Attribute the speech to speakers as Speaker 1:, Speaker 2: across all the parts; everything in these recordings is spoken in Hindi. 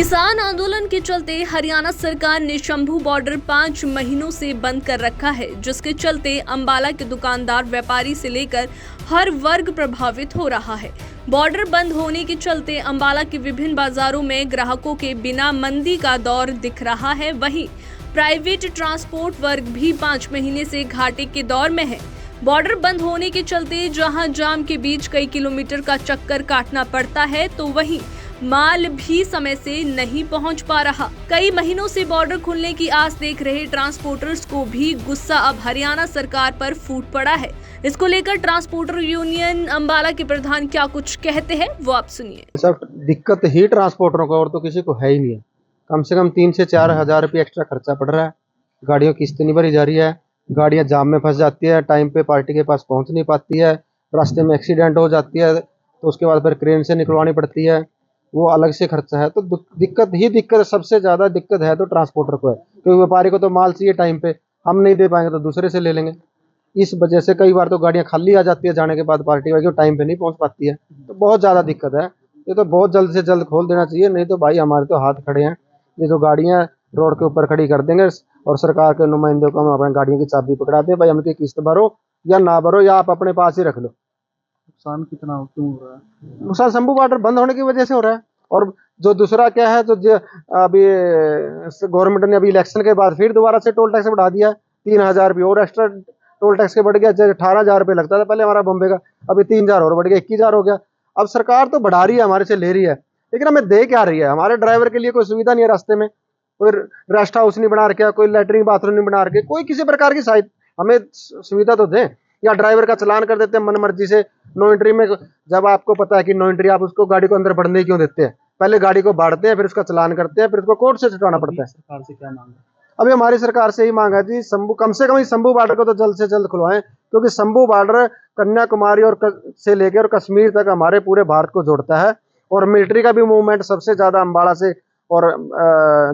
Speaker 1: किसान आंदोलन के चलते हरियाणा सरकार ने शंभू बॉर्डर 5 महीनों से बंद कर रखा है, जिसके चलते अंबाला के दुकानदार, व्यापारी से लेकर हर वर्ग प्रभावित हो रहा है। बॉर्डर बंद होने के चलते अंबाला के विभिन्न बाजारों में ग्राहकों के बिना मंदी का दौर दिख रहा है। वहीं प्राइवेट ट्रांसपोर्ट वर्ग भी 5 महीने से घाटे के दौर में है। बॉर्डर बंद होने के चलते जहां जाम के बीच कई किलोमीटर का चक्कर काटना पड़ता है, तो वहीं माल भी समय से नहीं पहुंच पा रहा। कई महीनों से बॉर्डर खुलने की आस देख रहे ट्रांसपोर्टर्स को भी गुस्सा अब हरियाणा सरकार पर फूट पड़ा है। इसको लेकर ट्रांसपोर्टर यूनियन अंबाला के प्रधान क्या कुछ कहते हैं, वो आप सुनिए।
Speaker 2: सब दिक्कत ही ट्रांसपोर्टरों को और तो किसी को है ही नहीं है। कम से कम 3 से 4 हजार रुपये एक्स्ट्रा खर्चा पड़ रहा है। गाड़ियों की किस्त नहीं भरी जा रही है, गाड़ियां जाम में फंस जाती है, टाइम पे पार्टी के पास पहुंच नहीं पाती है, रास्ते में एक्सीडेंट हो जाती है तो उसके बाद फिर क्रेन से निकलवानी पड़ती है, वो अलग से खर्चा है। तो दिक्कत सबसे ज्यादा दिक्कत है तो ट्रांसपोर्टर को है, क्योंकि व्यापारी को तो माल चाहिए टाइम पे, हम नहीं दे पाएंगे तो दूसरे से ले लेंगे। इस वजह से कई बार तो गाड़ियां खाली आ जाती है जाने के बाद, पार्टी वाली टाइम पे नहीं पहुंच पाती है, तो बहुत ज्यादा दिक्कत है। ये तो बहुत जल्द से जल्द खोल देना चाहिए, नहीं तो भाई हमारे तो हाथ खड़े हैं। ये जो गाड़ियां रोड के ऊपर खड़ी कर देंगे और सरकार के नुमाइंदों को हम अपनी गाड़ियों की चाबी पकड़ा दे, भाई हमकी किस्त भरो या ना भरो या आप अपने पास ही रख लो।
Speaker 3: नुकसान कितना क्यों हो रहा है?
Speaker 2: नुकसान शंभू बॉर्डर बंद होने की वजह से हो रहा है। और जो दूसरा क्या है, जो अभी गवर्नमेंट ने अभी इलेक्शन के बाद फिर दोबारा से टोल टैक्स बढ़ा दिया, 3000 रुपये और एक्स्ट्रा टोल टैक्स के बढ़ गया। 18,000 रुपये लगता था पहले हमारा बॉम्बे का, अभी 3000 और बढ़ गया, 21,000 हो गया। अब सरकार तो बढ़ा रही है, हमारे से ले रही है, लेकिन हमें दे क्या रही है? हमारे ड्राइवर के लिए कोई सुविधा नहीं है रास्ते में, कोई रेस्ट हाउस नहीं बना रखा, कोई लैट्रिन बाथरूम नहीं बना रखे, कोई किसी प्रकार की सहायता हमें सुविधा तो दें। या ड्राइवर का चलान कर देते हैं मन मर्जी से नो एंट्री में। जब आपको पता है कि नो एंट्री, आप उसको गाड़ी को अंदर बढ़ने क्यों देते हैं? पहले गाड़ी को बांटते हैं, फिर उसका चलान करते हैं, फिर उसको कोर्ट से छुटवाना पड़ता है।
Speaker 3: सरकार से क्या मांग है?
Speaker 2: अभी हमारी सरकार से ही मांग है जी, कम से कम शंभू बॉर्डर को तो जल्द से जल्द खुलवाएं, क्योंकि शंभू बॉर्डर कन्याकुमारी से लेकर कश्मीर तक हमारे पूरे भारत को जोड़ता है। और मिलिट्री का भी मूवमेंट सबसे ज्यादा अंबाला से और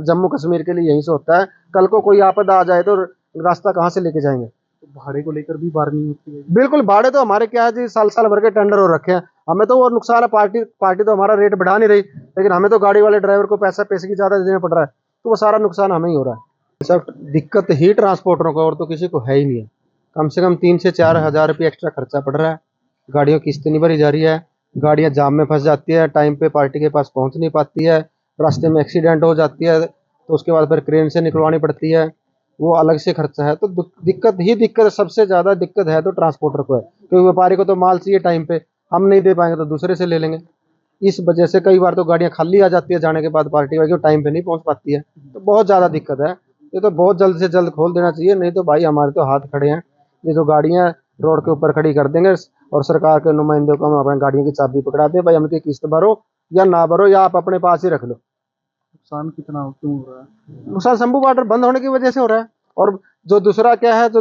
Speaker 2: जम्मू कश्मीर के लिए यहीं से होता है। कल को कोई आपदा आ जाए तो रास्ता कहाँ से लेके जाएंगे?
Speaker 3: तो भाड़े को लेकर भी बार्गेनिंग होती है?
Speaker 2: बिल्कुल, भाड़े तो हमारे क्या है जी, साल भर के टेंडर हो रखे हैं। हमें तो और नुकसान है, पार्टी तो हमारा रेट बढ़ा नहीं रही, लेकिन हमें तो गाड़ी वाले ड्राइवर को पैसे की ज्यादा देना पड़ रहा है, तो वो सारा नुकसान हमें ही हो रहा है। सब दिक्कत ही ट्रांसपोर्टरों को और तो किसी को है ही नहीं है। कम से कम 3 से 4 हजार रुपये एक्स्ट्रा खर्चा पड़ रहा है। गाड़ियों की किस्त नहीं भरी जा रही है, गाड़ियां जाम में फंस जाती है, टाइम पे पार्टी के पास पहुंच नहीं पाती है, रास्ते में एक्सीडेंट हो जाती है तो उसके बाद फिर क्रेन से निकलवानी पड़ती है, वो अलग से खर्चा है। तो दिक्कत सबसे ज्यादा दिक्कत है तो ट्रांसपोर्टर को है, क्योंकि व्यापारी को तो माल चाहिए टाइम पे, हम नहीं दे पाएंगे तो दूसरे से ले लेंगे। इस वजह से कई बार तो गाड़ियां खाली आ जाती है जाने के बाद, पार्टी वाली टाइम पे नहीं पहुंच पाती है, तो बहुत ज्यादा दिक्कत है। ये तो बहुत जल्द से जल्द खोल देना चाहिए, नहीं तो भाई हमारे तो हाथ खड़े हैं। ये जो गाड़ियां रोड के ऊपर खड़ी कर देंगे और सरकार के नुमाइंदों को हम अपनी गाड़ियों की चाबी पकड़ा दे, भाई हमकी किस्त भरो या ना भरो या आप अपने पास ही रख लो।
Speaker 3: नुकसान कितना क्यों हो रहा है?
Speaker 2: नुकसान शंभू बॉर्डर बंद होने की वजह से हो रहा है। और जो दूसरा क्या है, जो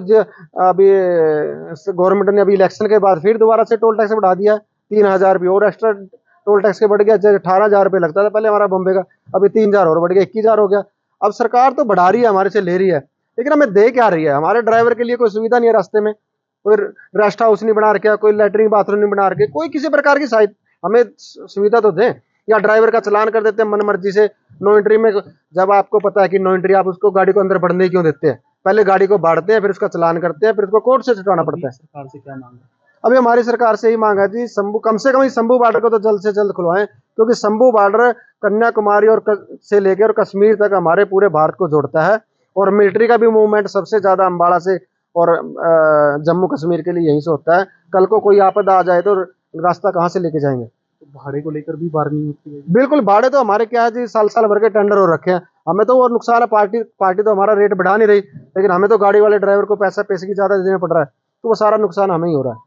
Speaker 2: अभी गवर्नमेंट ने अभी इलेक्शन के बाद फिर दोबारा से टोल टैक्स बढ़ा दिया, 3000 रुपये और एक्स्ट्रा टोल टैक्स के बढ़ गया। 18,000 रुपये लगता था पहले हमारा बॉम्बे का, अभी 3000 और बढ़ गया, 21,000 हो गया। अब सरकार तो बढ़ा रही है, हमारे से ले रही है, लेकिन हमें दे क्या रही है? हमारे ड्राइवर के लिए कोई सुविधा नहीं है रास्ते में, कोई रेस्ट हाउस नहीं बना रखा, कोई लैट्रिन बाथरूम नहीं बना रखे, कोई किसी प्रकार की सहायता हमें सुविधा तो दें। या ड्राइवर का चलान कर देते हैं मन मर्जी से नो एंट्री में। जब आपको पता है कि नो एंट्री, आप उसको गाड़ी को अंदर बढ़ने क्यों देते हैं? पहले गाड़ी को बांटते हैं, फिर उसका चलान करते हैं, फिर उसको कोर्ट से छुटवाना पड़ता है।
Speaker 3: सरकार से क्या मांग है?
Speaker 2: अभी हमारी सरकार से ही मांग है जी, कम से कम शंभू बॉर्डर को तो जल्द से जल्द खुलवाएं, क्योंकि शंभू बॉर्डर कन्याकुमारी से लेकर कश्मीर तक हमारे पूरे भारत को जोड़ता है। और मिलिट्री का भी मूवमेंट सबसे ज्यादा अंबाला से और जम्मू कश्मीर के लिए यहीं से होता है। कल को कोई आपदा आ जाए तो रास्ता कहाँ से लेके जाएंगे?
Speaker 3: तो भाड़े को लेकर भी बार्गेनिंग होती है?
Speaker 2: बिल्कुल, भाड़े तो हमारे क्या है जी, साल भर के टेंडर हो रखे हैं। हमें तो और नुकसान है, पार्टी तो हमारा रेट बढ़ा नहीं रही, लेकिन हमें तो गाड़ी वाले ड्राइवर को पैसे की ज्यादा देना पड़ रहा है, तो वो सारा नुकसान हमें ही हो रहा है।